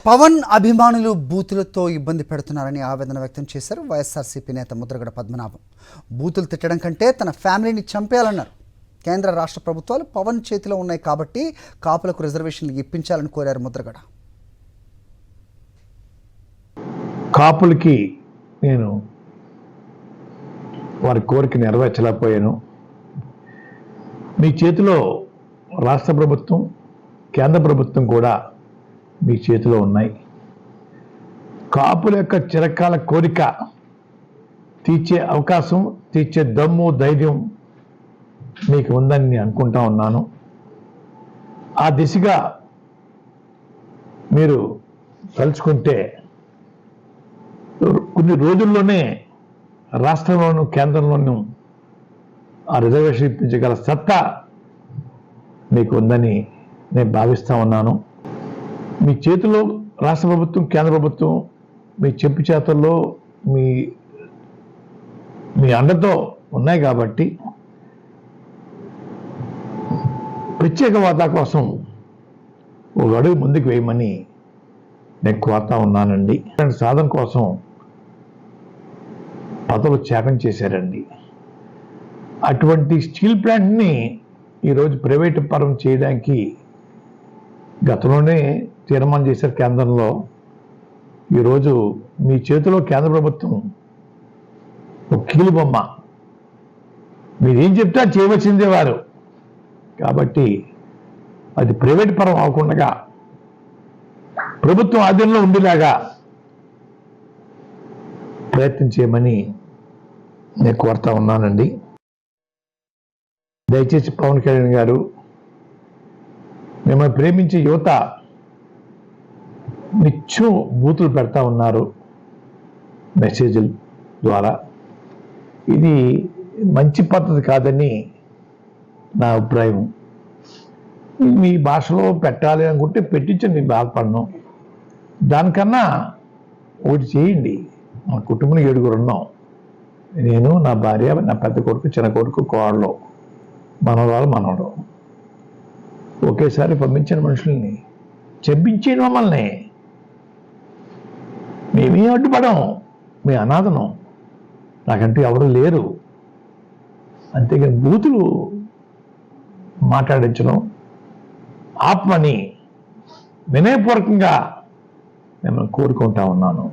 పవన్ అభిమానులు బూతులతో ఇబ్బంది పెడుతున్నారని ఆవేదన వ్యక్తం చేశారు వైఎస్ఆర్సీపీ నేత ముద్రగడ పద్మనాభం. బూతులు తిట్టడం కంటే తన ఫ్యామిలీని చంపేయాలన్నారు. కేంద్ర రాష్ట్ర ప్రభుత్వాలు పవన్ చేతిలో ఉన్నాయి కాబట్టి కాపులకు రిజర్వేషన్లు ఇప్పించాలని కోరారు ముద్రగడ. కాపులకి నేను వారి కోరిక నెరవేర్చలేకపోయాను. మీ చేతిలో రాష్ట్ర ప్రభుత్వం, కేంద్ర ప్రభుత్వం కూడా మీ చేతిలో ఉన్నాయి. కాపుల యొక్క చిరకాల కోరిక తీర్చే అవకాశం, తీర్చే దమ్ము, ధైర్యం మీకు ఉందని నేను అనుకుంటా ఉన్నాను. ఆ దిశగా మీరు తలుచుకుంటే కొన్ని రోజుల్లోనే రాష్ట్రంలోనూ కేంద్రంలోనూ ఆ రిజర్వేషన్ ఇప్పించగల సత్తా మీకు ఉందని నేను భావిస్తూ ఉన్నాను. మీ చేతిలో రాష్ట్ర ప్రభుత్వం, కేంద్ర ప్రభుత్వం మీ చెప్పు చేతుల్లో మీ అండతో ఉన్నాయి కాబట్టి ప్రత్యేక హోదా కోసం ఒక అడుగు ముందుకు వేయమని నేను కోరుతా ఉన్నానండి. సాధన కోసం పదవులు త్యాగం చేశారండి. అటువంటి స్టీల్ ప్లాంట్ని ఈరోజు ప్రైవేటు పరం చేయడానికి గతంలోనే తీర్మానం చేశారు కేంద్రంలో. ఈరోజు మీ చేతిలో కేంద్ర ప్రభుత్వం ఒక కీలుబొమ్మ, మీరేం చెప్తే చేయవలసిందే వారు. కాబట్టి అది ప్రైవేట్ పరం అవ్వకుండా ప్రభుత్వం ఆధీనంలో ఉండేలాగా ప్రయత్నం చేయమని నేను కోరుతా ఉన్నానండి. దయచేసి పవన్ కళ్యాణ్ గారు, మిమ్మల్ని ప్రేమించే యువత నిత్యం బూతులు పెడతా ఉన్నారు మెసేజ్ల ద్వారా. ఇది మంచి పద్ధతి కాదని నా అభిప్రాయం. మీ భాషలో పెట్టాలి అనుకుంటే పెట్టించండి, బాధపడను. దానికన్నా ఒకటి చేయండి. మా కుటుంబంలో 7 ఉన్నాం. నేను, నా భార్య, నా పెద్ద కొడుకు, చిన్న కొడుకు, కోడలు, మనవరాలు, మనవడు. ఒకేసారి పంపించిన మనుషుల్ని చెప్పించేది మమ్మల్ని. మేమీ అడ్డుపడం, మీ అనాథనం, నాకంటూ ఎవరు లేరు. అంతేగాని బూతులు మాట్లాడించడం ఆత్మని వినయపూర్వకంగా నేను కోరుకుంటా ఉన్నాను.